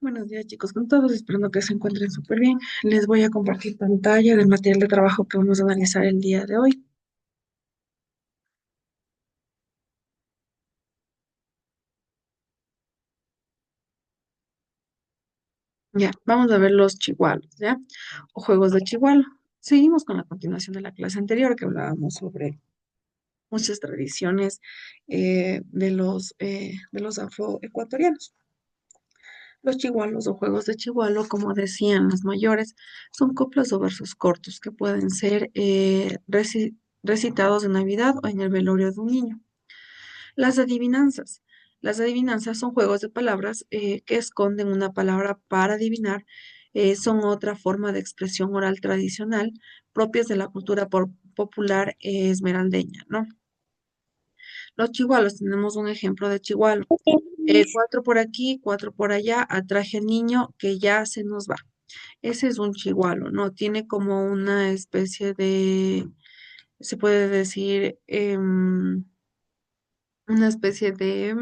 Buenos días, chicos, con todos, esperando que se encuentren súper bien. Les voy a compartir pantalla del material de trabajo que vamos a analizar el día de hoy. Ya, vamos a ver los chihualos, ¿ya? O juegos de chihualo. Seguimos con la continuación de la clase anterior que hablábamos sobre muchas tradiciones de los afroecuatorianos. Los chihualos o juegos de chihualo, como decían las mayores, son coplas o versos cortos que pueden ser recitados en Navidad o en el velorio de un niño. Las adivinanzas. Las adivinanzas son juegos de palabras que esconden una palabra para adivinar. Son otra forma de expresión oral tradicional propias de la cultura popular esmeraldeña, ¿no? Los chihualos, tenemos un ejemplo de chihualo. Cuatro por aquí, cuatro por allá, atraje al niño que ya se nos va. Ese es un chihualo, ¿no? Tiene como una especie de, se puede decir, una especie de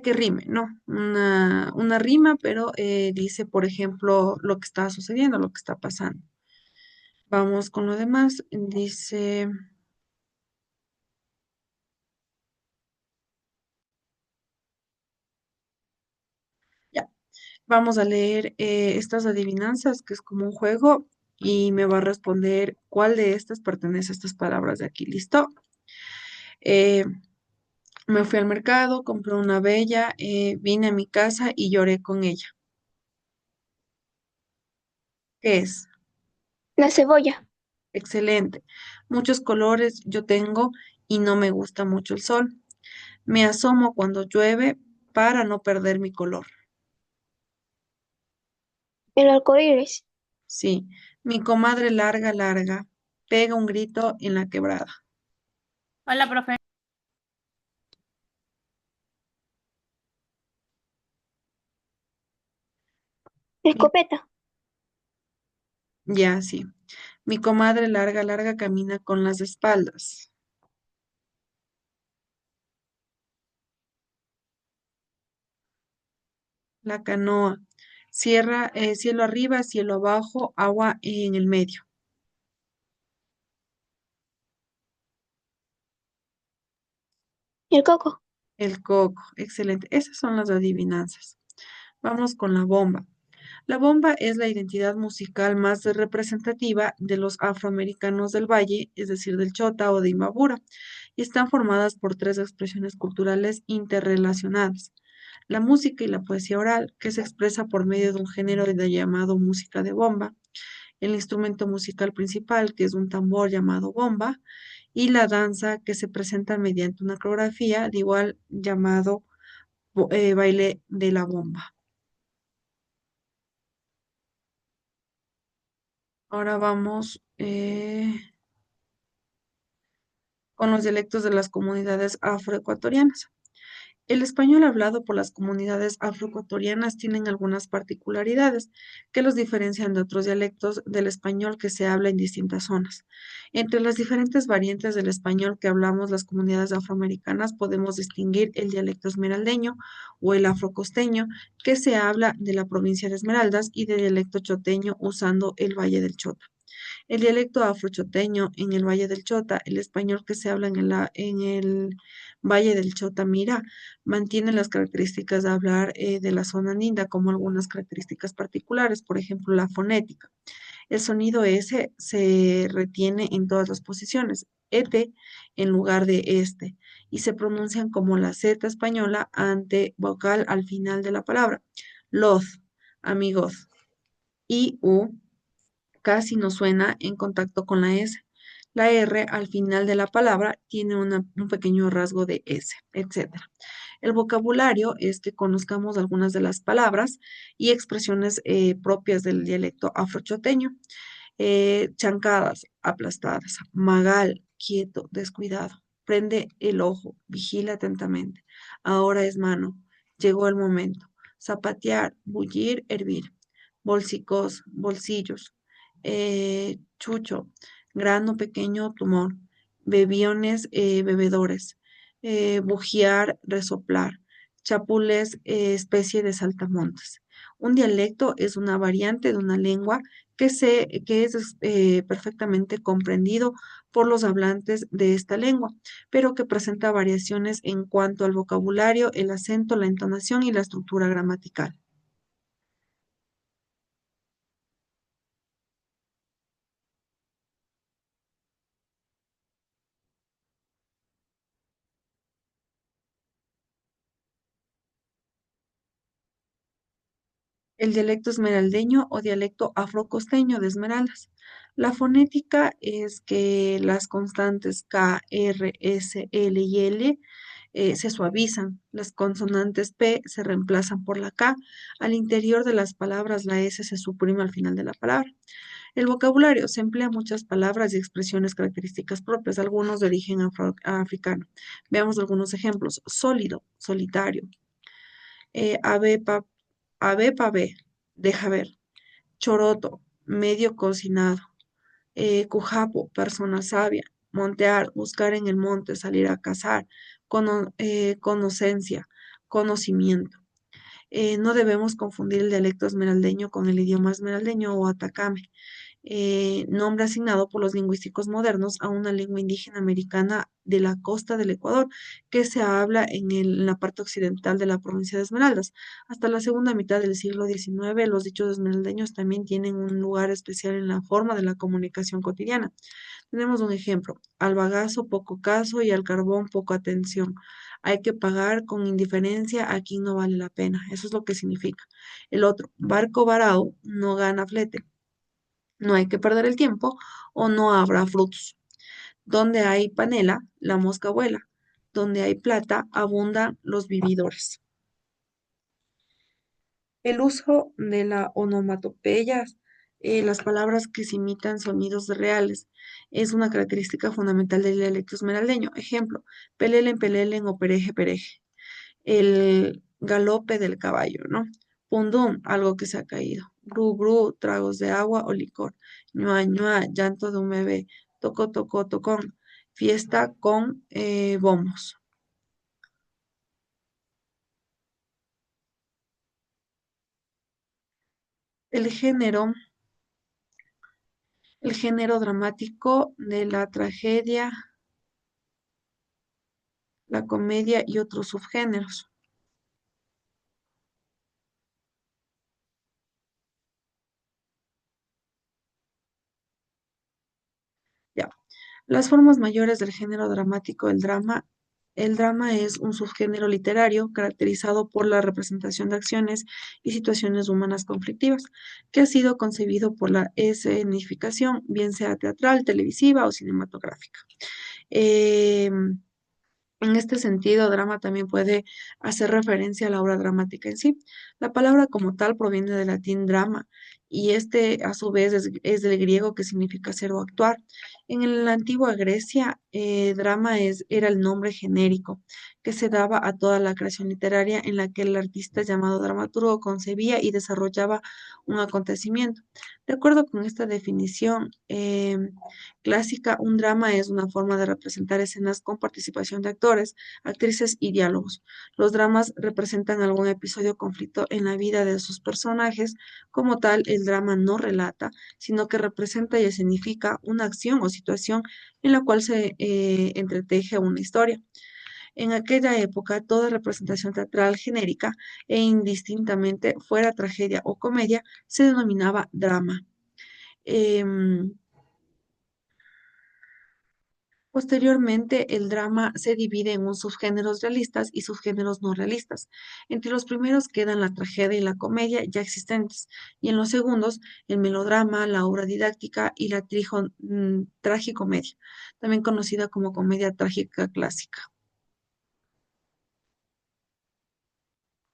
que rime, ¿no? Una rima, pero dice, por ejemplo, lo que está sucediendo, lo que está pasando. Vamos con lo demás. Dice, ya, vamos a leer estas adivinanzas, que es como un juego, y me va a responder cuál de estas pertenece a estas palabras de aquí. ¿Listo? Eh, Me fui al mercado, compré una bella, vine a mi casa y lloré con ella. ¿Qué es? La cebolla, Excelente. Muchos colores yo tengo y no me gusta mucho el sol. Me asomo cuando llueve para no perder mi color. el arco iris, Sí, mi comadre larga, larga, pega un grito en la quebrada. Hola, profe. Mi- escopeta, ya, sí. Mi comadre larga, larga camina con las espaldas. La canoa. Cierra, cielo arriba, cielo abajo, agua en el medio. el coco, El coco. Excelente. Esas son las adivinanzas. Vamos con la bomba. La bomba es la identidad musical más representativa de los afroamericanos del Valle, es decir, del Chota o de Imbabura, y están formadas por tres expresiones culturales interrelacionadas. La música y la poesía oral, que se expresa por medio de un género llamado música de bomba, el instrumento musical principal, que es un tambor llamado bomba, y la danza, que se presenta mediante una coreografía, de igual llamado baile de la bomba. Ahora vamos con los dialectos de las comunidades afroecuatorianas. El español hablado por las comunidades afroecuatorianas tienen algunas particularidades que los diferencian de otros dialectos del español que se habla en distintas zonas. Entre las diferentes variantes del español que hablamos las comunidades afroamericanas podemos distinguir el dialecto esmeraldeño o el afrocosteño, que se habla de la provincia de Esmeraldas, y del dialecto choteño usando el Valle del Chota. El dialecto afrochoteño en el Valle del Chota, el español que se habla en el Valle del Chota Mira, mantiene las características de hablar de la zona andina, como algunas características particulares, por ejemplo, la fonética. El sonido S se retiene en todas las posiciones, ET en lugar de este, y se pronuncian como la Z española ante vocal al final de la palabra. Los, amigos, y U casi no suena en contacto con la S. La R al final de la palabra tiene un pequeño rasgo de S, etcétera. El vocabulario es que conozcamos algunas de las palabras y expresiones propias del dialecto afrochoteño. Chancadas, aplastadas. Magal, quieto, descuidado. Prende el ojo, vigila atentamente. Ahora es mano. Llegó el momento. Zapatear, bullir, hervir. Bolsicos, bolsillos. Chucho, grano pequeño, tumor. Bebiones, bebedores. Bujear, resoplar. Chapules, especie de saltamontes. Un dialecto es una variante de una lengua que es perfectamente comprendido por los hablantes de esta lengua, pero que presenta variaciones en cuanto al vocabulario, el acento, la entonación y la estructura gramatical. El dialecto esmeraldeño o dialecto afrocosteño de Esmeraldas. La fonética es que las constantes K, R, S, L y L se suavizan. Las consonantes P se reemplazan por la K. Al interior de las palabras, la S se suprime al final de la palabra. El vocabulario se emplea muchas palabras y expresiones características propias, algunos de origen africano. Veamos algunos ejemplos. Sólido, solitario. Abepa, abepa B, deja ver. Choroto, medio cocinado. Cujapo, persona sabia. Montear, buscar en el monte, salir a cazar. Conocencia, conocimiento. No debemos confundir el dialecto esmeraldeño con el idioma esmeraldeño o atacame, nombre asignado por los lingüísticos modernos a una lengua indígena americana de la costa del Ecuador, que se habla en la parte occidental de la provincia de Esmeraldas. Hasta la segunda mitad del siglo XIX, los dichos esmeraldeños también tienen un lugar especial en la forma de la comunicación cotidiana. Tenemos un ejemplo: al bagazo poco caso y al carbón poco atención. Hay que pagar con indiferencia a quien no vale la pena. Eso es lo que significa. El otro, barco varado no gana flete. No hay que perder el tiempo o no habrá frutos. Donde hay panela, la mosca vuela. Donde hay plata, abundan los vividores. El uso de la onomatopeya, las palabras que se imitan sonidos reales, es una característica fundamental del dialecto esmeraldeño. Ejemplo, pelelen, pelelen o pereje, pereje. El galope del caballo, ¿no? Pundum, algo que se ha caído. Bru, bru, tragos de agua o licor. Ñua, ñua, llanto de un bebé. Toco, toco, tocón. Fiesta con bombos. El género, el género dramático de la tragedia, la comedia y otros subgéneros. Ya. Las formas mayores del género dramático, el drama. El drama es un subgénero literario caracterizado por la representación de acciones y situaciones humanas conflictivas, que ha sido concebido por la escenificación, bien sea teatral, televisiva o cinematográfica. Em, En este sentido, drama también puede hacer referencia a la obra dramática en sí. La palabra como tal proviene del latín drama y este a su vez es del griego que significa hacer o actuar. En la antigua Grecia, drama era el nombre genérico que se daba a toda la creación literaria en la que el artista llamado dramaturgo concebía y desarrollaba un acontecimiento. De acuerdo con esta definición, clásica, un drama es una forma de representar escenas con participación de actores, actrices y diálogos. Los dramas representan algún episodio o conflicto en la vida de sus personajes. Como tal, el drama no relata, sino que representa y escenifica una acción o situación en la cual se entreteje una historia. En aquella época, toda representación teatral genérica e indistintamente fuera tragedia o comedia se denominaba drama. Em, Posteriormente, el drama se divide en un subgéneros realistas y subgéneros no realistas. Entre los primeros quedan la tragedia y la comedia ya existentes, y en los segundos, el melodrama, la obra didáctica y la tragicomedia, también conocida como comedia trágica clásica.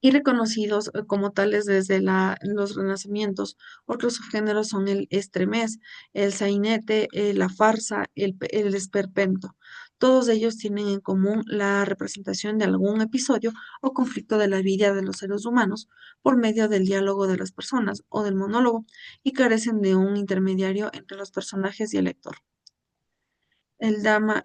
Y reconocidos como tales desde los renacimientos. Otros subgéneros son el estremés, el sainete, la farsa, el esperpento. Todos ellos tienen en común la representación de algún episodio o conflicto de la vida de los seres humanos por medio del diálogo de las personas o del monólogo y carecen de un intermediario entre los personajes y el lector. el drama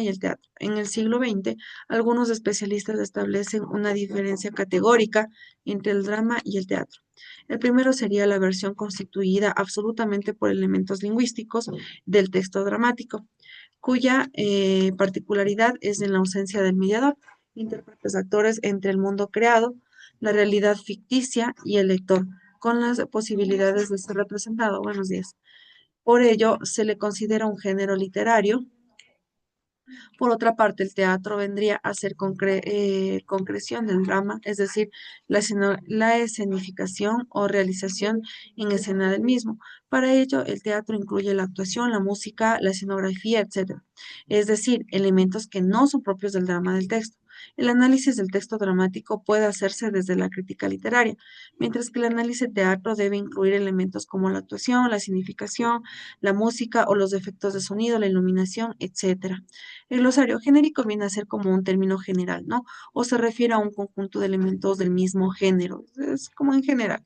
y el teatro. En el siglo XX, algunos especialistas establecen una diferencia categórica entre el drama y el teatro. El primero sería la versión constituida absolutamente por elementos lingüísticos del texto dramático, cuya particularidad es en la ausencia del mediador, intérpretes actores entre el mundo creado, la realidad ficticia y el lector, con las posibilidades de ser representado. Buenos días. Por ello, se le considera un género literario. Por otra parte, el teatro vendría a ser concreción del drama, es decir, la escenificación o realización en escena del mismo. Para ello, el teatro incluye la actuación, la música, la escenografía, etcétera. Es decir, elementos que no son propios del drama del texto. El análisis del texto dramático puede hacerse desde la crítica literaria, mientras que el análisis de teatro debe incluir elementos como la actuación, la significación, la música o los efectos de sonido, la iluminación, etcétera. El glosario genérico viene a ser como un término general, ¿no? O se refiere a un conjunto de elementos del mismo género. Es como en general,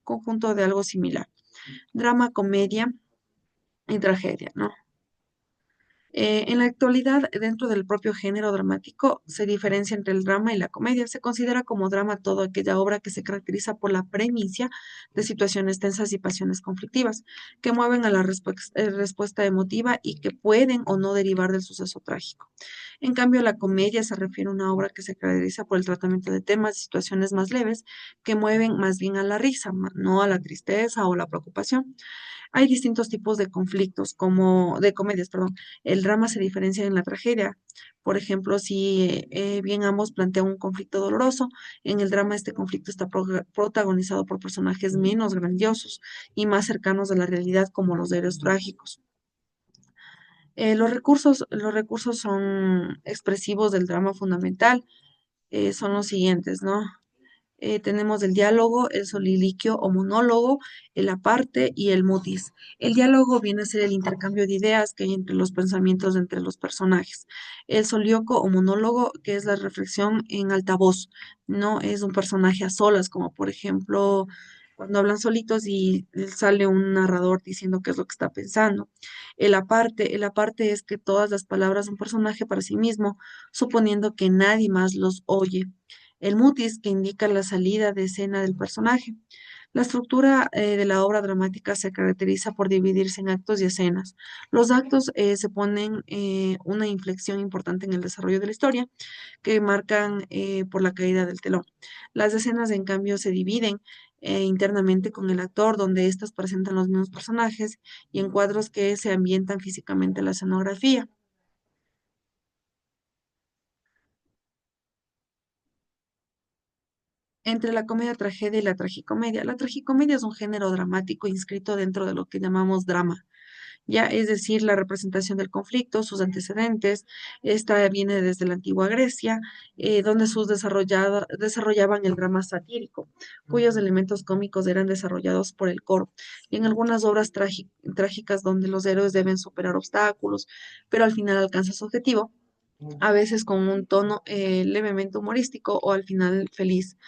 conjunto de algo similar. Drama, comedia y tragedia, ¿no? En la actualidad, dentro del propio género dramático, se diferencia entre el drama y la comedia. Se considera como drama toda aquella obra que se caracteriza por la premisa de situaciones tensas y pasiones conflictivas, que mueven a la respuesta emotiva y que pueden o no derivar del suceso trágico. En cambio, la comedia se refiere a una obra que se caracteriza por el tratamiento de temas y situaciones más leves, que mueven más bien a la risa, no a la tristeza o la preocupación. Hay distintos tipos de conflictos, como de comedias, perdón. El drama se diferencia en la tragedia. Por ejemplo, si bien ambos plantean un conflicto doloroso, en el drama este conflicto está protagonizado por personajes menos grandiosos y más cercanos a la realidad, como los héroes trágicos. Los recursos son expresivos del drama fundamental, son los siguientes, ¿no? Tenemos el diálogo, el soliliquio o monólogo, el aparte y el mutis. El diálogo viene a ser el intercambio de ideas que hay entre los pensamientos entre los personajes. El solioco o monólogo, que es la reflexión en alta voz, no es un personaje a solas, como por ejemplo cuando hablan solitos y sale un narrador diciendo qué es lo que está pensando. El aparte es que todas las palabras de un personaje para sí mismo, suponiendo que nadie más los oye. El mutis, que indica la salida de escena del personaje. La estructura de la obra dramática se caracteriza por dividirse en actos y escenas. Los actos se ponen una inflexión importante en el desarrollo de la historia, que marcan por la caída del telón. Las escenas, en cambio, se dividen internamente con el actor, donde éstas presentan los mismos personajes y en cuadros que se ambientan físicamente la escenografía. Entre la comedia tragedia y la tragicomedia. La tragicomedia es un género dramático inscrito dentro de lo que llamamos drama, ya es decir, la representación del conflicto, sus antecedentes. Esta viene desde la antigua Grecia, donde desarrollaban el drama satírico, cuyos elementos cómicos eran desarrollados por el coro, y en algunas obras trágicas donde los héroes deben superar obstáculos, pero al final alcanzan su objetivo, a veces con un tono levemente humorístico o al final feliz.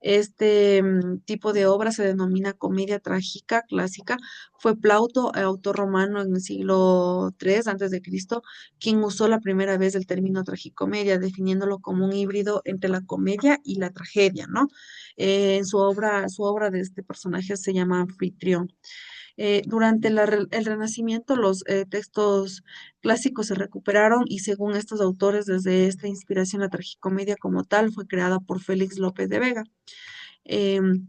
Este tipo de obra se denomina comedia trágica clásica. Fue Plauto, autor romano en el siglo III a.C., quien usó la primera vez el término tragicomedia, definiéndolo como un híbrido entre la comedia y la tragedia, ¿no? En su obra de este personaje se llama Anfitrión. Durante el Renacimiento, los textos clásicos se recuperaron y según estos autores, desde esta inspiración, la tragicomedia como tal fue creada por Félix López de Vega, em,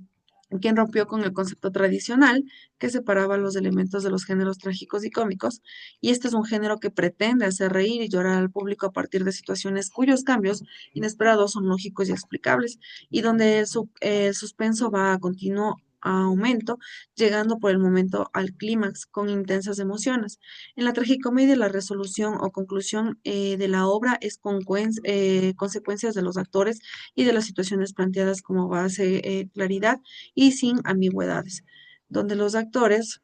quien rompió con el concepto tradicional que separaba los elementos de los géneros trágicos y cómicos, y este es un género que pretende hacer reír y llorar al público a partir de situaciones cuyos cambios inesperados son lógicos y explicables, y donde el suspenso va a continuo aumento, llegando por el momento al clímax con intensas emociones. En la tragicomedia, la resolución o conclusión de la obra es consecuencias de los actores y de las situaciones planteadas como base claridad y sin ambigüedades, donde los actores,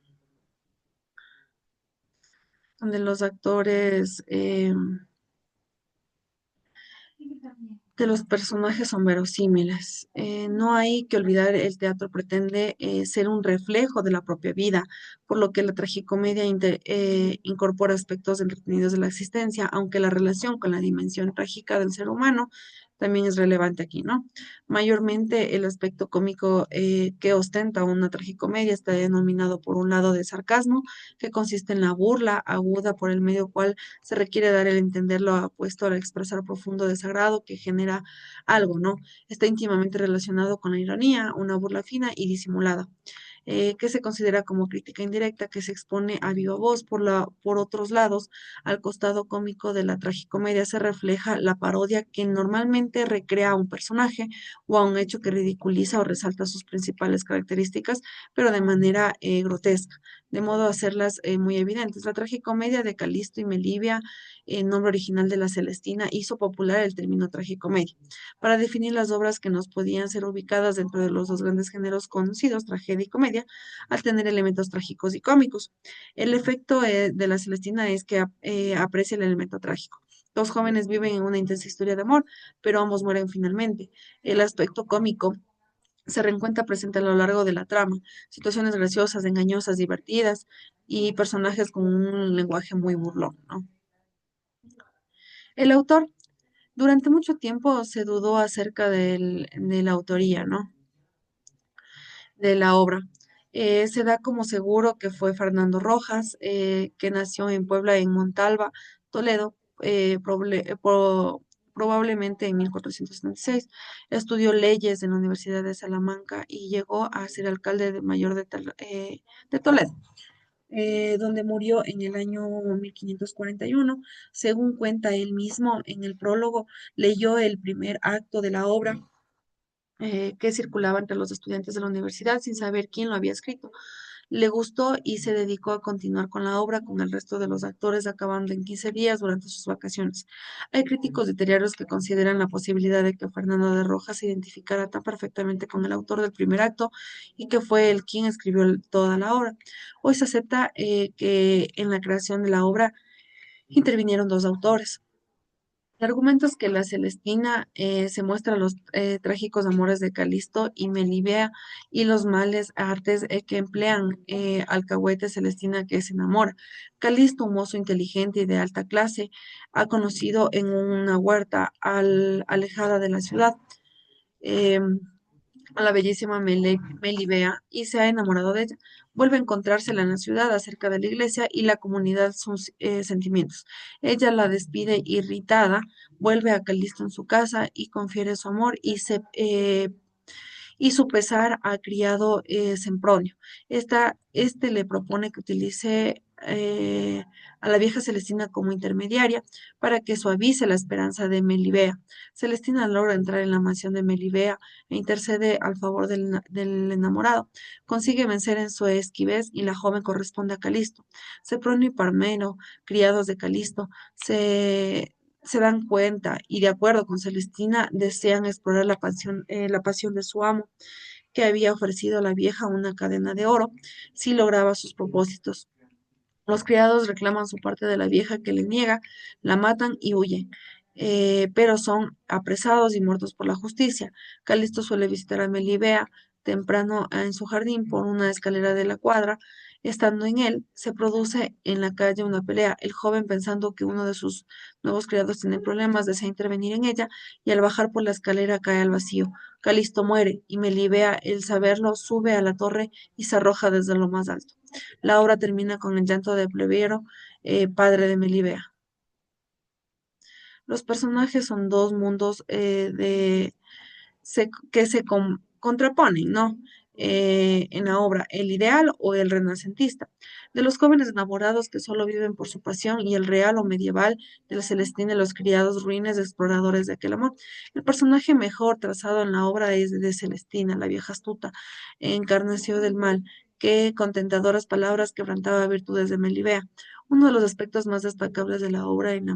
donde los actores De los personajes son verosímiles. No hay que olvidar, el teatro pretende ser un reflejo de la propia vida, por lo que la tragicomedia incorpora aspectos entretenidos de la existencia, aunque la relación con la dimensión trágica del ser humano también es relevante aquí, ¿no? Mayormente el aspecto cómico que ostenta una tragicomedia está denominado por un lado de sarcasmo, que consiste en la burla aguda por el medio cual se requiere dar el entender lo opuesto al expresar profundo desagrado que genera algo, ¿no? Está íntimamente relacionado con la ironía, una burla fina y disimulada, que se considera como crítica indirecta, que se expone a viva voz. Por otros lados, al costado cómico de la tragicomedia se refleja la parodia que normalmente recrea a un personaje o a un hecho que ridiculiza o resalta sus principales características, pero de manera grotesca, de modo a hacerlas muy evidentes. La tragicomedia de Calisto y Melibea, nombre original de la Celestina, hizo popular el término tragicomedia para definir las obras que nos podían ser ubicadas dentro de los dos grandes géneros conocidos, tragedia y comedia, al tener elementos trágicos y cómicos. El efecto de la Celestina es que aprecia el elemento trágico. Dos jóvenes viven en una intensa historia de amor, pero ambos mueren finalmente. El aspecto cómico se reencuentra presente a lo largo de la trama, situaciones graciosas, engañosas, divertidas y personajes con un lenguaje muy burlón, ¿no? El autor, durante mucho tiempo se dudó acerca de la autoría, ¿no? De la obra. Se da como seguro que fue Fernando Rojas, que nació en Puebla, en Montalva, Toledo, probablemente en 1476. Estudió leyes en la Universidad de Salamanca y llegó a ser alcalde mayor de Toledo, donde murió en el año 1541. Según cuenta él mismo en el prólogo, leyó el primer acto de la obra que circulaba entre los estudiantes de la universidad sin saber quién lo había escrito. Le gustó y se dedicó a continuar con la obra con el resto de los actores, acabando en 15 días durante sus vacaciones. Hay críticos literarios que consideran la posibilidad de que Fernando de Rojas se identificara tan perfectamente con el autor del primer acto y que fue él quien escribió toda la obra. Hoy se acepta que en la creación de la obra intervinieron dos autores. El argumento es que la Celestina se muestra los trágicos amores de Calisto y Melibea y los males artes que emplean alcahuete Celestina que se enamora. Calisto, un mozo inteligente y de alta clase, ha conocido en una huerta alejada de la ciudad. em, a la bellísima Melibea y se ha enamorado de ella. Vuelve a encontrársela en la ciudad, acerca de la iglesia y la comunidad sus sentimientos. Ella la despide irritada, vuelve a Calisto en su casa y confiere su amor y su pesar ha criado Sempronio. Este le propone que utilice a la vieja Celestina como intermediaria para que suavice la esperanza de Melibea. Celestina logra entrar en la mansión de Melibea e intercede al favor del enamorado. Consigue vencer en su esquivez y la joven corresponde a Calisto. Sempronio y Parmeno, criados de Calisto, se dan cuenta y de acuerdo con Celestina desean explorar la pasión de su amo, que había ofrecido a la vieja una cadena de oro si lograba sus propósitos. Los criados reclaman su parte de la vieja que le niega, la matan y huyen, pero son apresados y muertos por la justicia. Calisto suele visitar a Melibea temprano en su jardín por una escalera de la cuadra. Estando en él, se produce en la calle una pelea. El joven, pensando que uno de sus nuevos criados tiene problemas, desea intervenir en ella y al bajar por la escalera cae al vacío. Calisto muere y Melibea, el saberlo, sube a la torre y se arroja desde lo más alto. La obra termina con el llanto de Plebero, padre de Melibea. Los personajes son dos mundos que se contraponen, ¿no? En la obra, el ideal o el renacentista, de los jóvenes enamorados que solo viven por su pasión y el real o medieval de la Celestina y los criados ruines exploradores de aquel amor. El personaje mejor trazado en la obra es de Celestina, la vieja astuta, encarnación del mal, que con tentadoras palabras quebrantaba virtudes de Melibea. Uno de los aspectos más destacables de la obra en la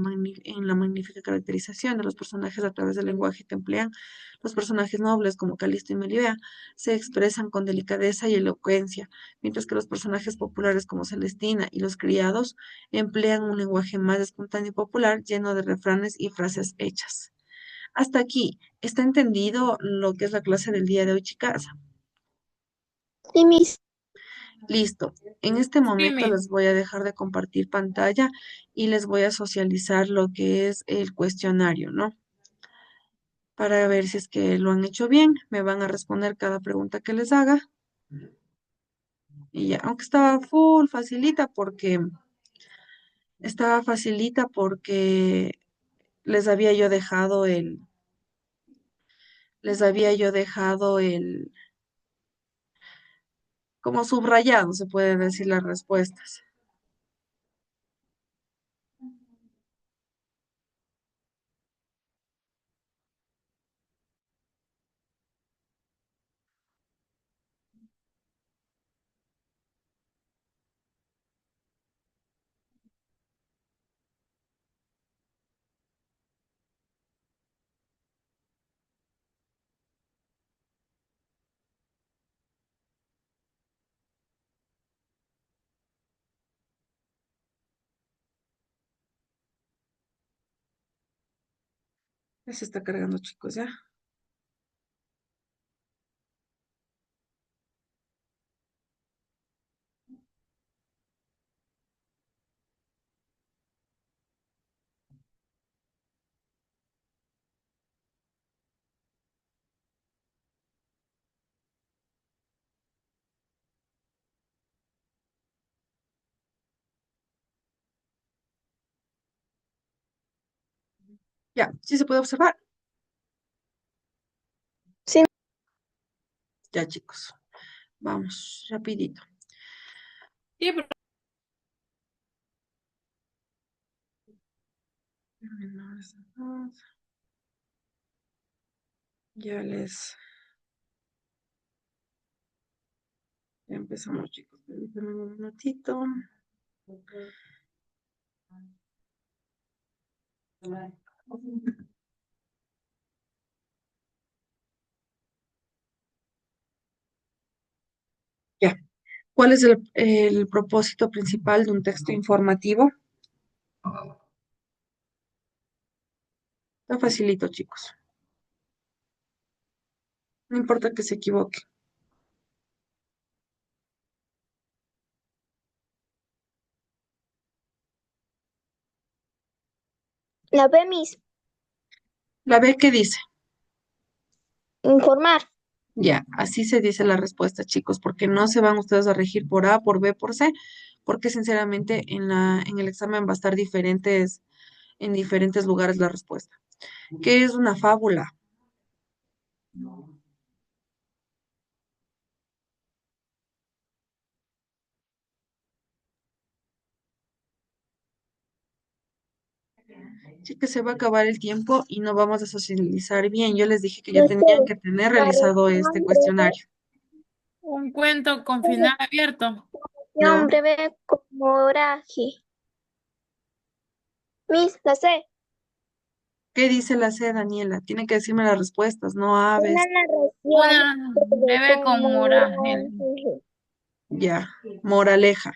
magnífica caracterización de los personajes a través del lenguaje que emplean. Los personajes nobles, como Calisto y Melibea, se expresan con delicadeza y elocuencia, mientras que los personajes populares, como Celestina y los criados, emplean un lenguaje más espontáneo y popular, lleno de refranes y frases hechas. Hasta aquí, ¿está entendido lo que es la clase del día de hoy, chicas? Sí, Miss. Listo. En este Sí, momento Miss. les voy a dejar de compartir pantalla y les voy a socializar lo que es el cuestionario, ¿no? Para ver si es que lo han hecho bien. Me van a responder cada pregunta que les haga. Y ya, aunque estaba facilita porque les había yo dejado el, como subrayado, se pueden decir las respuestas. Ya se está cargando, chicos, ya. Ya, sí se puede observar. Sí, Ya, chicos. Vamos, rapidito. Sí, profe. Ya les, ya empezamos, chicos. Permítanme un minutito. Ya. ¿Cuál es el propósito principal de un texto informativo? Está facilito, chicos. No importa que se equivoque. la B, Miss. La B, ¿qué dice? Informar. Ya, así se dice la respuesta, chicos, porque no se van ustedes a regir por A, por B, por C, porque sinceramente en el examen va a estar en diferentes lugares la respuesta. ¿Qué es una fábula? Chicas, se va a acabar el tiempo y no vamos a socializar bien. Yo les dije que ya La tenían C. que tener realizado este Narración breve. cuestionario. Un cuento con final abierto. Narración ¿No? breve como oraje. Miss, la C. ¿Qué dice la C, Daniela? Tiene que decirme las respuestas, no aves. Una narración Una breve breve como con oraje. oraje. Ya, moraleja.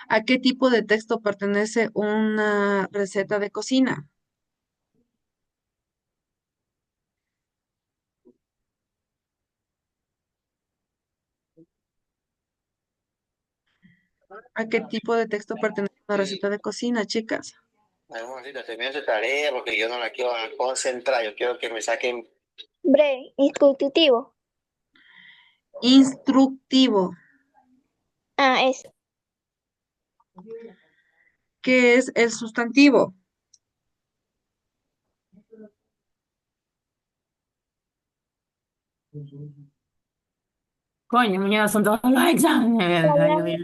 ¿A qué tipo de texto pertenece una receta de cocina? ¿A qué tipo de texto pertenece una receta de cocina, chicas? Ay, mamacita, termina su tarea porque yo no la quiero concentrar, yo quiero que me saquen. Breve. Institutivo. Instructivo. Ah, eso. ¿Qué es el sustantivo? Coño, mañana son todos los exámenes. Palabra.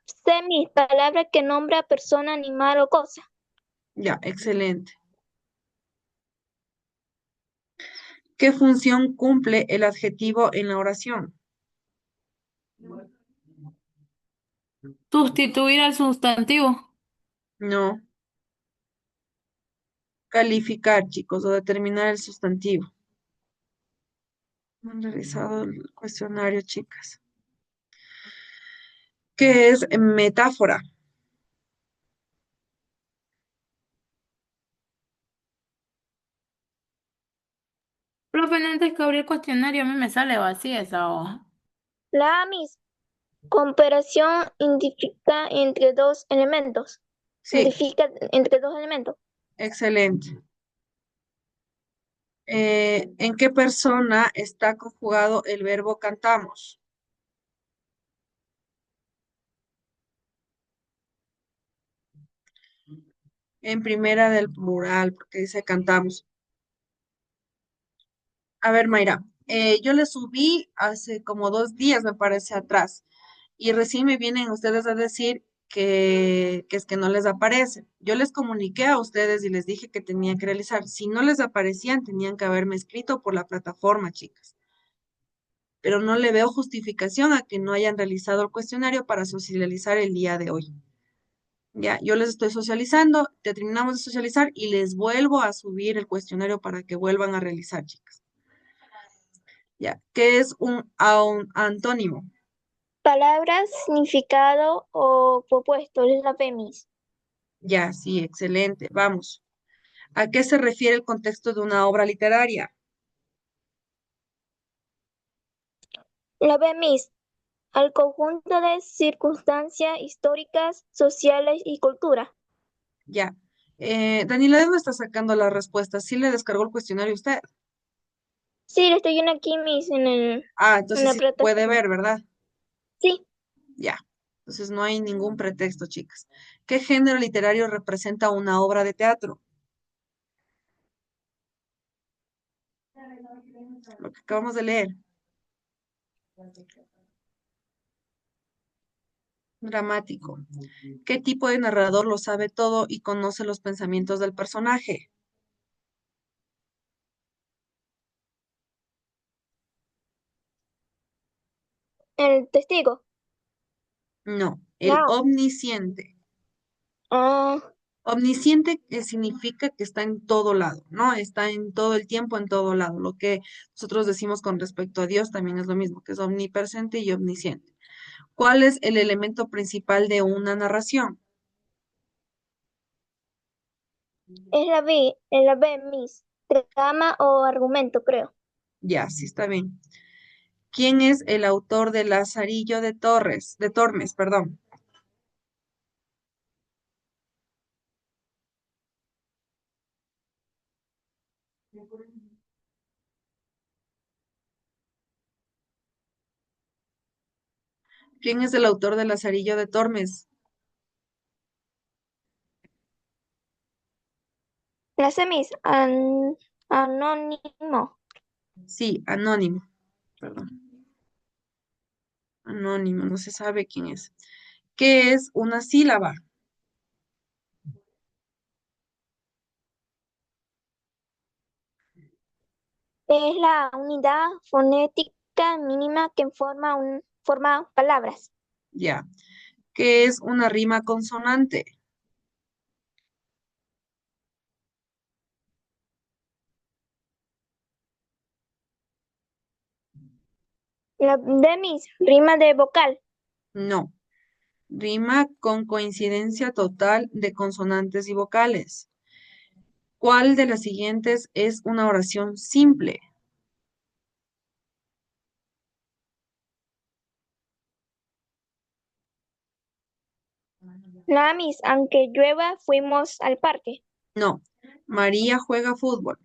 C, Miss. Palabra que nombra persona, animal o cosa. Ya, excelente. ¿Qué función cumple el adjetivo en la oración? Sustituir al sustantivo. No. Calificar, chicos, o determinar el sustantivo. No han realizado el cuestionario, chicas. ¿Qué es metáfora? Profe, antes que abrí el cuestionario, a mí me sale vacía esa hoja. La mis. Comparación identifica entre dos elementos. Sí, Identifica entre dos elementos. excelente. ¿En qué persona está conjugado el verbo cantamos? En primera del plural, porque dice cantamos. A ver, Mayra, yo le subí hace como 2 días, me parece, atrás, y recién me vienen ustedes a decir que es que no les aparece. Yo les comuniqué a ustedes y les dije que tenían que realizar. Si no les aparecían, tenían que haberme escrito por la plataforma, chicas. Pero no le veo justificación a que no hayan realizado el cuestionario para socializar el día de hoy. Ya, yo les estoy socializando, terminamos de socializar y les vuelvo a subir el cuestionario para que vuelvan a realizar, chicas. Ya, ¿qué es un antónimo? Palabras, significado o propuesto. Es la mis. Ya, sí, excelente. Vamos. ¿A qué se refiere el contexto de una obra literaria? La mis. Al conjunto de circunstancias históricas, sociales y cultura. Ya. Daniela, ¿dónde está sacando las respuestas? ¿Sí le descargó el cuestionario usted? Sí, le estoy viendo aquí mis Ah, en entonces la sí puede plataforma. ver, ¿verdad? Sí, Ya. Entonces no hay ningún pretexto, chicas. ¿Qué género literario representa una obra de teatro? Lo que acabamos de leer. Dramático. ¿Qué tipo de narrador lo sabe todo y conoce los pensamientos del personaje? el testigo. No, el No. omnisciente. Ah, Omnisciente significa que está en todo lado, ¿no? Está en todo el tiempo, en todo lado. Lo que nosotros decimos con respecto a Dios también es lo mismo, que es omnipresente y omnisciente. ¿Cuál es el elemento principal de una narración? es la mis. Trama o argumento, creo. Ya, sí está bien. ¿Quién es el autor de Lazarillo de Tormes, perdón? ¿Quién es el autor de Lazarillo de Tormes? La mis. Anónimo. Sí, anónimo, perdón. Anónimo, no se sabe quién es. ¿Qué es una sílaba? Es la unidad fonética mínima que forma palabras. Ya. ¿Qué es una rima consonante? La mis. Rima de vocal. No. Rima con coincidencia total de consonantes y vocales. ¿Cuál de las siguientes es una oración simple? La mis. Aunque llueva, fuimos al parque. No. María juega fútbol.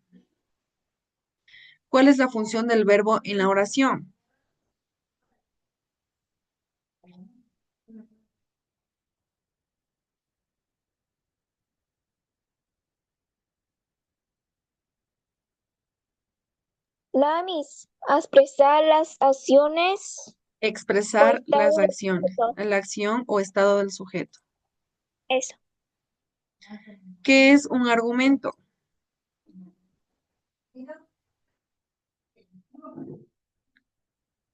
¿Cuál es la función del verbo en la oración? La mis. Expresar las acciones o Expresar estado las del acciones, sujeto. la acción o estado del sujeto. Eso. ¿Qué es un argumento?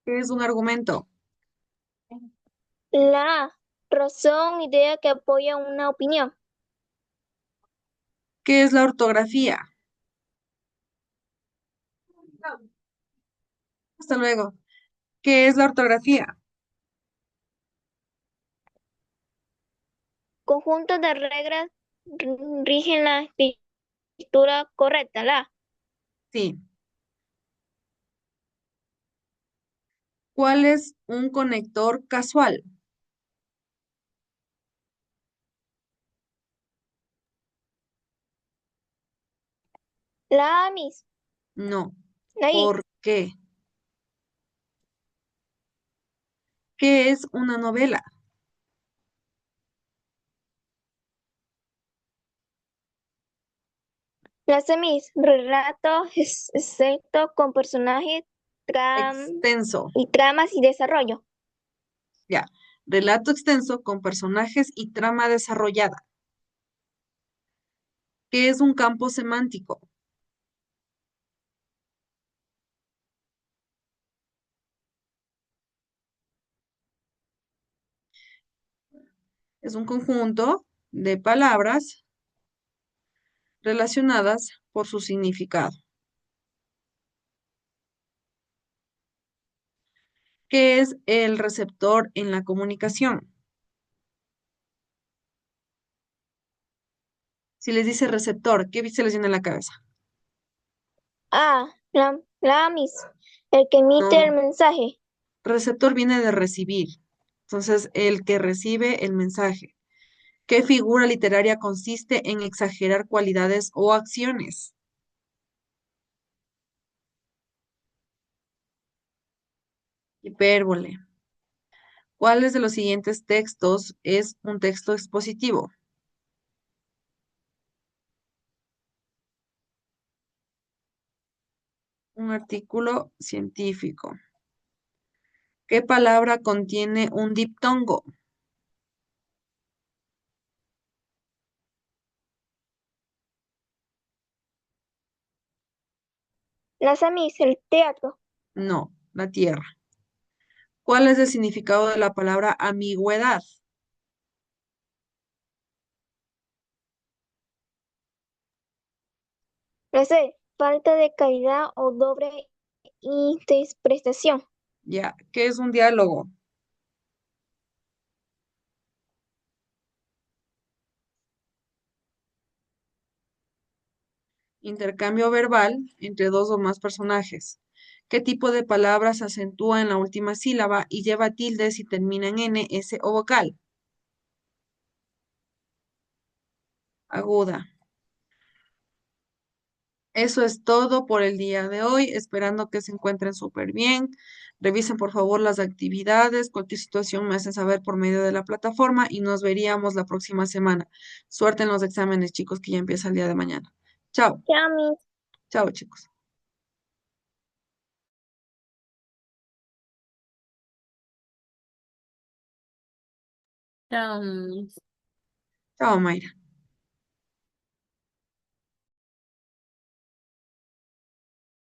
¿Qué es un argumento? La razón, idea que apoya una opinión. ¿Qué es la ortografía? Hasta luego. ¿Qué es la ortografía? Conjunto de reglas rigen la escritura correcta. La. Sí. ¿Cuál es un conector casual? La Miss. No. Ahí. ¿Por qué? ¿Qué es una novela? La Miss. Relato excepto con personajes Extenso. y tramas y desarrollo. Ya. Relato extenso con personajes y trama desarrollada. ¿Qué es un campo semántico? Es un conjunto de palabras relacionadas por su significado. ¿Qué es el receptor en la comunicación? Si les dice receptor, ¿qué se les viene a la cabeza? La Miss. El que emite el No, mensaje. receptor viene de recibir. Entonces, el que recibe el mensaje. ¿Qué figura literaria consiste en exagerar cualidades o acciones? Hipérbole. ¿Cuáles de los siguientes textos es un texto expositivo? Un artículo científico. ¿Qué palabra contiene un diptongo? La Miss. El teatro. No, la tierra. ¿Cuál es el significado de la palabra ambigüedad? La C. Falta de calidad o doble interpretación. Ya, ¿qué es un diálogo? Intercambio verbal entre dos o más personajes. ¿Qué tipo de palabra se acentúa en la última sílaba y lleva tildes y termina en N, S o vocal? Aguda. Eso es todo por el día de hoy, esperando que se encuentren súper bien. Revisen por favor las actividades, cualquier situación me hacen saber por medio de la plataforma y nos veríamos la próxima semana. Suerte en los exámenes, chicos, que ya empieza el día de mañana. Chao, Ya, Miss. chao, chicos. Chao. Chao, Mayra.